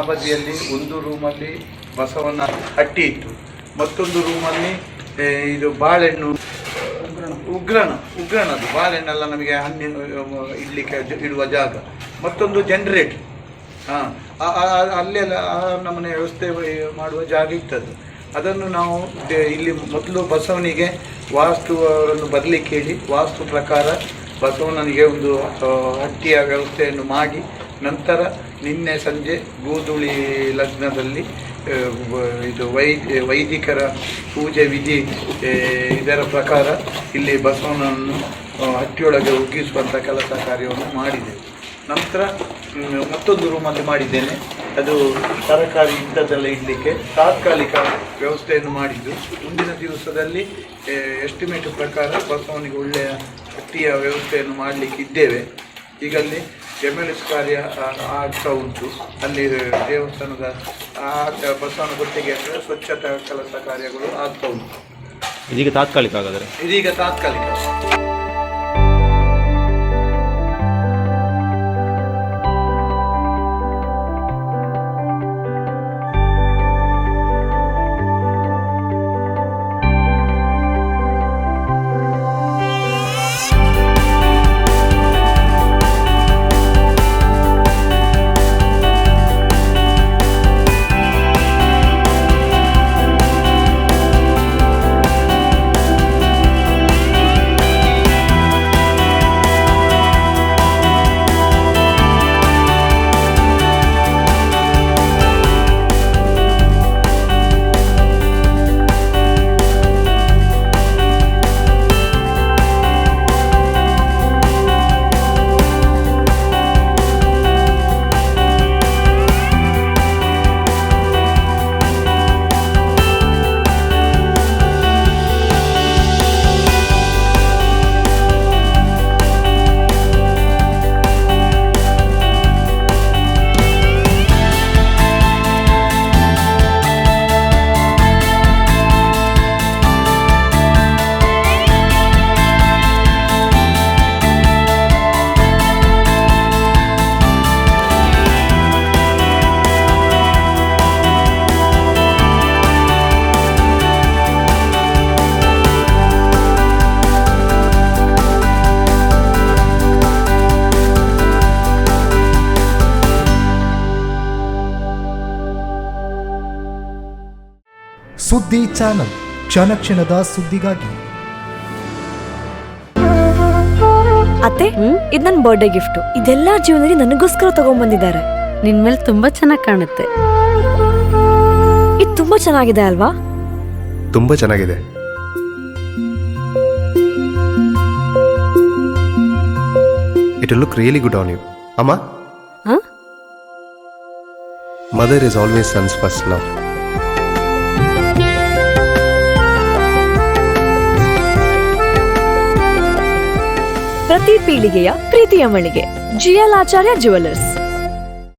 ಬದಿಯಲ್ಲಿ ಒಂದು ರೂಮಲ್ಲಿ ಬಸವನ ಹಟ್ಟಿ ಇತ್ತು, ಮತ್ತೊಂದು ರೂಮಲ್ಲಿ ಇದು ಬಾಳೆಹಣ್ಣು ಉಗ್ರನದು ಬಾಳೆಹಣ್ಣೆಲ್ಲ ನಮಗೆ ಹಣ್ಣಿನ ಇಡ್ಲಿಕ್ಕೆ ಇಡುವ ಜಾಗ, ಮತ್ತೊಂದು ಜನರೇಟರ್ ಅಲ್ಲೆಲ್ಲ ನಮ್ಮನೆ ವ್ಯವಸ್ಥೆ ಮಾಡುವ ಜಾಗ ಇತ್ತದು. ಅದನ್ನು ನಾವು ಇಲ್ಲಿ ಮೊದಲು ಬಸವನಿಗೆ ಅವರನ್ನು ಬರಲಿಕ್ಕೆ ಹೇಳಿ ವಾಸ್ತು ಪ್ರಕಾರ ಬಸವನಿಗೆ ಒಂದು ಹಟ್ಟಿಯ ವ್ಯವಸ್ಥೆಯನ್ನು ಮಾಡಿ, ನಂತರ ನಿನ್ನೆ ಸಂಜೆ ಗೋಧೂಳಿ ಲಗ್ನದಲ್ಲಿ ಇದು ವೈದಿಕರ ಪೂಜೆ ವಿಧಿ ಇದರ ಪ್ರಕಾರ ಇಲ್ಲಿ ಬಸವನನ್ನು ಹಟ್ಟಿಯೊಳಗೆ ಒಗ್ಗಿಸುವಂಥ ಕೆಲಸ ಕಾರ್ಯವನ್ನು ಮಾಡಿದೆ. ನಂತರ ಮತ್ತೊಂದು ರೂಮಲ್ಲಿ ಮಾಡಿದ್ದೇನೆ, ಅದು ತರಕಾರಿ ಇಂಥದ್ದೆಲ್ಲ ಇಡಲಿಕ್ಕೆ ತಾತ್ಕಾಲಿಕ ವ್ಯವಸ್ಥೆಯನ್ನು ಮಾಡಿದ್ದು. ಮುಂದಿನ ದಿವಸದಲ್ಲಿ ಎಸ್ಟಿಮೇಟ್ ಪ್ರಕಾರ ಬಸವನಿಗೆ ಒಳ್ಳೆಯ ಹಟ್ಟಿಯ ವ್ಯವಸ್ಥೆಯನ್ನು ಮಾಡಲಿಕ್ಕೆ ಇದ್ದೇವೆ. ಈಗಲ್ಲಿ MLS ಕಾರ್ಯ ಆಗ್ತಾ ಉಂಟು. ಅಲ್ಲಿ ದೇವಸ್ಥಾನದ ಬಸವನ ಹೊಟ್ಟೆಗೆ ಸ್ವಚ್ಛತಾ ಕೆಲಸ ಕಾರ್ಯಗಳು ಆಗ್ತಾ ಉಂಟು. ಇದೀಗ ತಾತ್ಕಾಲಿಕ ಆಗಾದರೆ ಇದೀಗ ತಾತ್ಕಾಲಿಕ. ಸುದ್ದಿ ಚಾನಲ್, ಕ್ಷಣ ಕ್ಷಣದ ಸುದ್ದಿಗಾಗಿ. ಅತ್ತೆ, ಇದು ನನ್ನ ಬರ್ಡೇ ಗಿಫ್ಟ್. ಇದೆಲ್ಲ ಜೀವನದಲ್ಲಿ ನನಗೋಸ್ಕರ ತಗೊಂಡ್ಬಂದಿದ್ದಾರೆ. ನಿನ್ ಮೇಲೆ ತುಂಬಾ ಚೆನ್ನಾಗಿ ಕಾಣುತ್ತೆ. ಇದು ತುಂಬಾ ಚೆನ್ನಾಗಿದೆ ಅಲ್ವಾ? ತುಂಬಾ ಚೆನ್ನಾಗಿದೆ. It will look really good on you. Amma? Mother is always son's first love. ಪ್ರತಿ ಪೀಳಿಗೆಯ ಪ್ರೀತಿಯ ಮಳಿಗೆ GL ಆಚಾರ್ಯ ಜುವೆಲ್ಲರ್ಸ್.